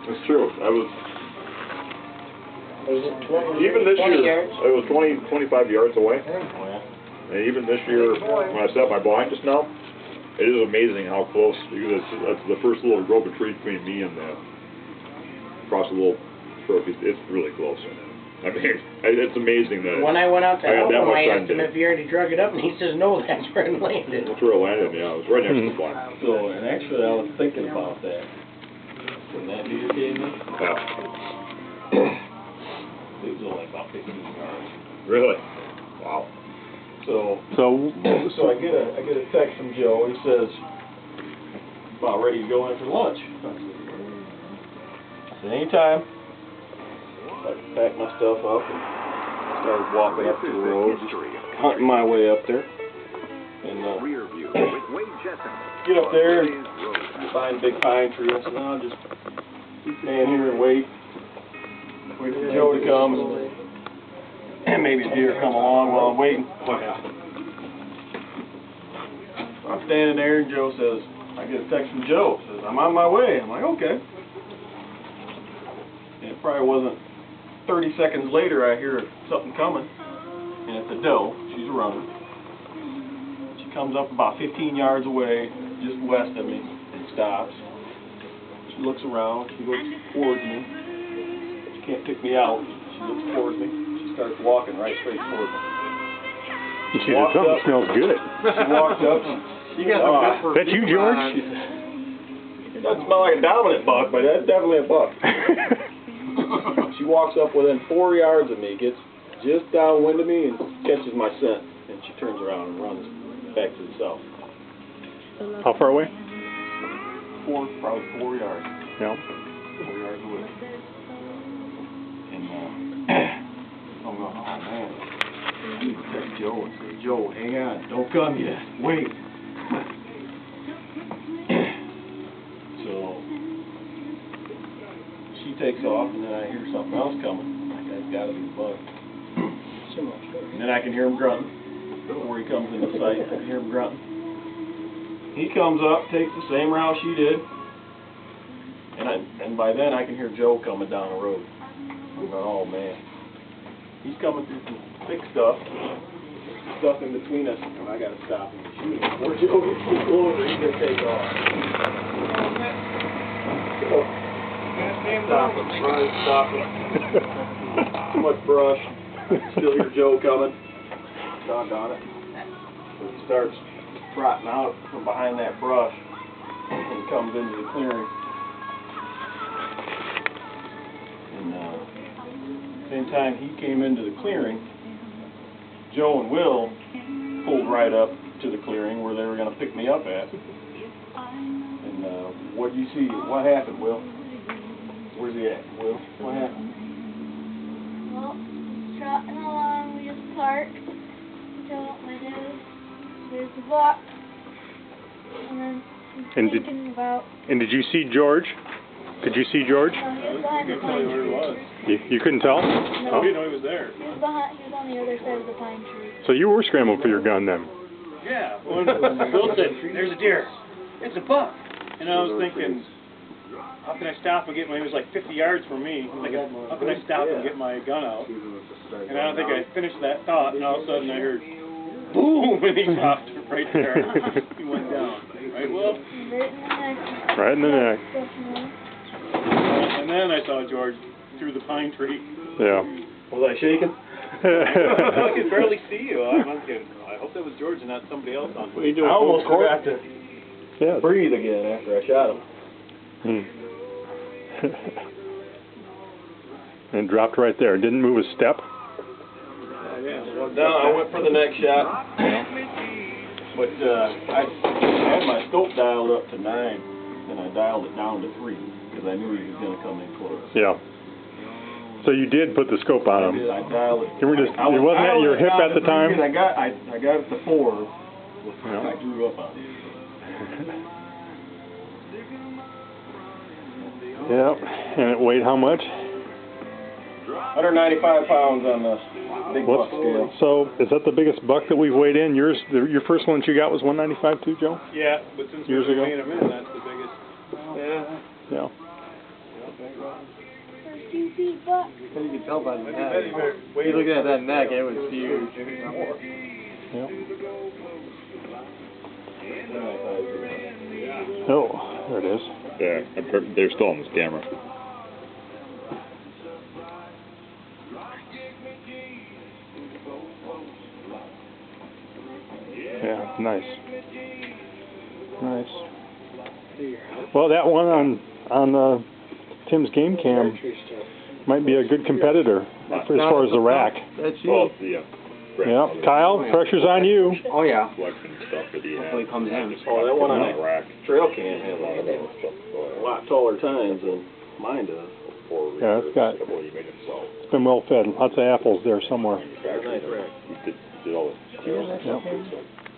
It's true. I was Was it 20, even this 20 year. yards? It was 25 yards away. Oh, yeah. And even this year, when I set my blind just now, it is amazing how close. Because that's the first little grove of trees between me and across the little brook. It's really close. I mean, it's amazing that. When I went out to I had help that him, much I time asked him to- if he already drug it up, and he says, no, that's where it landed. That's where it landed. Yeah, it was right next to the blind. So, and actually, I was thinking about that when that deer came in. Yeah. It was only about 15 yards. Really? Wow. So I get a text from Joe. He says, about ready to go in for lunch. I said, anytime. I packed my stuff up and started walking up to the road, hunting my way up there. And get up there and find a big pine tree. I said, no, I'll just stand here and wait for Joe to come. And maybe a deer come along while I'm waiting. I'm standing there and Joe says, I get a text from Joe. Says, I'm on my way. I'm like, okay. And it probably wasn't 30 seconds later I hear something coming. And it's a doe. She's a runner. She comes up about 15 yards away, just west of me, and stops. She looks around. She looks towards me. She can't pick me out. She looks towards me. She starts walking right straight towards me. She said something smells good. She walked up. You got some good for That you, George? It doesn't smell like a dominant buck, but that's definitely a buck. She walks up within 4 yards of me, gets just downwind of me, and catches my scent. And she turns around and runs back to the south. How far away? Probably 4 yards. Yeah. 4 yards away. And I'm going, oh man. I need to text Joe and say, Joe, hang on, don't come yet. Wait. So she takes off, and then I hear something else coming. Like, that's got to be the bug. And then I can hear him grunting. Before he comes into sight, I can hear him grunting. He comes up, takes the same route she did, and by then I can hear Joe coming down the road. I'm going, oh man. He's coming through some thick stuff in between us, and I got to stop him and shoot him. Before Joe gets too close, he's going to take off. Stop him. Too much brush. Still hear Joe coming. Doggone it. So he starts trotting out from behind that brush and comes into the clearing. And same time he came into the clearing, Joe and Will pulled right up to the clearing where they were going to pick me up at. And what do you see? What happened, Will? Where's he at, Will? What happened? Well, trotting along, we just parked. Joe went my nose. There's the buck. And then And he's thinking about. And did you see George? Could you see George? He was behind the pine tree. You couldn't tell? No. Oh. He was there. He was on the other side of the pine tree. So you were scrambling for your gun then? Yeah, when Bill said, there's a deer. It's a buck. And I was thinking, how can I stop and get my, it was like 50 yards from me. I'm thinking, how can I stop and get my gun out? And I don't think I finished that thought, and all of a sudden I heard, boom, and he dropped right there. He went down. Right, Will? Right in the neck. Right in the neck. And then I saw George through the pine tree. Yeah. Was I shaking? I could barely see you. I'm thinking, I hope that was George and not somebody else on. What are you doing? I almost forgot to Yeah. breathe again after I shot him. And dropped right there. Didn't move a step? No, I went for the next shot. But I had my scope dialed up to 9, and I dialed it down to 3 because I knew he was going to come in close. Yeah. So you did put the scope on him. I dialed it. You were just, it wasn't at your hip at the time? I got it to 4. Yeah. I drew up on it. Yeah. And it weighed how much? 195 pounds on the big buck scale. So is that the biggest buck that we've weighed in? Your first one that you got was 195 too, Joe? Yeah, but since Years we're ago? weighing him in, that's the biggest. Yeah. 13 feet buck. You can tell by the neck. You look at that neck, it was huge. Yep. Oh, there it is. Yeah, they're still on this camera. Yeah, nice. Nice. Well, that one on Tim's game cam might be a good competitor as far as the rack. That's Well, huge. yeah. Yeah, Kyle, pressure's on you. Oh, yeah. Collection stuff that he had. Hopefully it comes in. Just Oh, that one on the rack. Trail cam has a lot taller tines than mine does. Yeah, it's got- Well, he made himself. It's been well fed. Lots of apples there somewhere. Nice rack. He did all the. Yep.